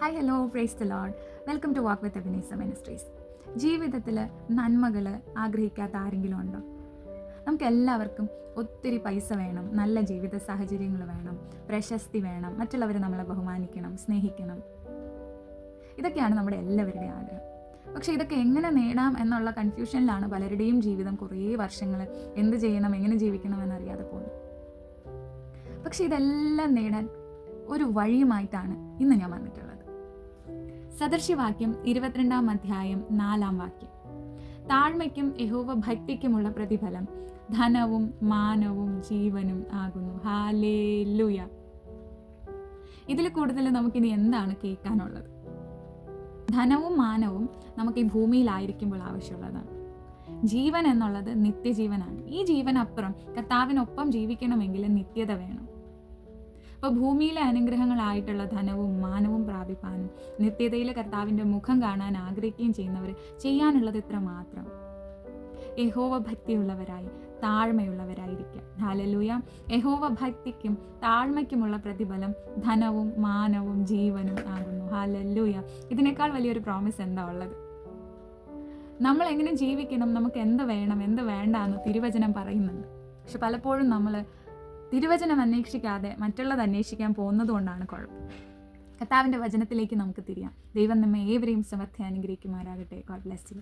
Hi hello praise the lord. Welcome to walk with Ebenezer ministries. ജീവിതത്തിൽ നന്മകൾ ആഗ്രഹിക്കാത്ത ആരെങ്കിലും ഉണ്ടോ? നമുക്ക് എല്ലാവർക്കും ഒത്തിരി പൈസ വേണം, നല്ല ജീവിത സാഹചര്യങ്ങൾ വേണം, പ്രശസ്തി വേണം, മറ്റുള്ളവർ നമ്മളെ ബഹുമാനിക്കണം, സ്നേഹിക്കണം. ഇതൊക്കെയാണ് നമ്മുടെ എല്ലാവരുടെയും ആഗ്രഹം. പക്ഷേ ഇതൊക്കെ എങ്ങനെ നേടാം എന്നുള്ള കൺഫ്യൂഷനിലാണ് പലരുടെയും ജീവിതം. കുറേ വർഷങ്ങൾ എന്ത് ചെയ്യണം, എങ്ങനെ ജീവിക്കണം എന്നറിയാതെ പോകുന്നു. പക്ഷെ ഇതെല്ലാം നേടാൻ ഒരു വഴിയുമായിട്ടാണ് ഇന്ന് ഞാൻ വന്നിട്ടുള്ളത്. സദൃശ്യവാക്യം 22-ാം അധ്യായം 4-ാം വാക്യം. താഴ്മയ്ക്കും യഹോവ ഭക്തിക്കുമുള്ള പ്രതിഫലം ധനവും മാനവും ജീവനും ആകുന്നു. ഹല്ലേലൂയ. ഇതിൽ കൂടുതൽ നമുക്കിനി എന്താണ് കേൾക്കാനുള്ളത്? ധനവും മാനവും നമുക്ക് ഈ ഭൂമിയിലായിരിക്കുമ്പോൾ ആവശ്യമുള്ളതാണ്. ജീവൻ എന്നുള്ളത് നിത്യജീവനാണ്. ഈ ജീവനപ്പുറം കർത്താവിനൊപ്പം ജീവിക്കണമെങ്കിൽ നിത്യത വേണം. അപ്പോൾ ഭൂമിയിലെ അനുഗ്രഹങ്ങളായിട്ടുള്ള ധനവും മാനവും പ്രാപിപ്പാനും നിത്യതയിലെ കർത്താവിൻ്റെ മുഖം കാണാൻ ആഗ്രഹിക്കുകയും ചെയ്യുന്നവർ ചെയ്യാനുള്ളത് ഇത്ര മാത്രം: യഹോവ ഭക്തിയുള്ളവരായി താഴ്മയുള്ളവരായിരിക്കുക. ഹല്ലേലൂയ. യഹോവ ഭക്തിക്കും താഴ്മയ്ക്കുമുള്ള പ്രതിഫലം ധനവും മാനവും ജീവനും ആകുന്നു. ഹല്ലേലൂയ. ഇതിനേക്കാൾ വലിയൊരു പ്രോമിസ് എന്താ ഉള്ളത്? നമ്മൾ എങ്ങനെ ജീവിക്കണം, നമുക്ക് എന്ത് വേണം എന്ത് വേണ്ട എന്ന് തിരുവചനം പറയുന്നുണ്ട്. പക്ഷെ പലപ്പോഴും നമ്മൾ തിരുവചനം അന്വേഷിക്കാതെ മറ്റുള്ളത് അന്വേഷിക്കാൻ പോകുന്നത് കൊണ്ടാണ് കുഴപ്പം. കർത്താവിൻ്റെ വചനത്തിലേക്ക് നമുക്ക് തിരിയാം. ദൈവം നമ്മെ ഏവരെയും സമർത്ഥ അനുഗ്രഹിക്കുമാറാകട്ടെ. God bless you.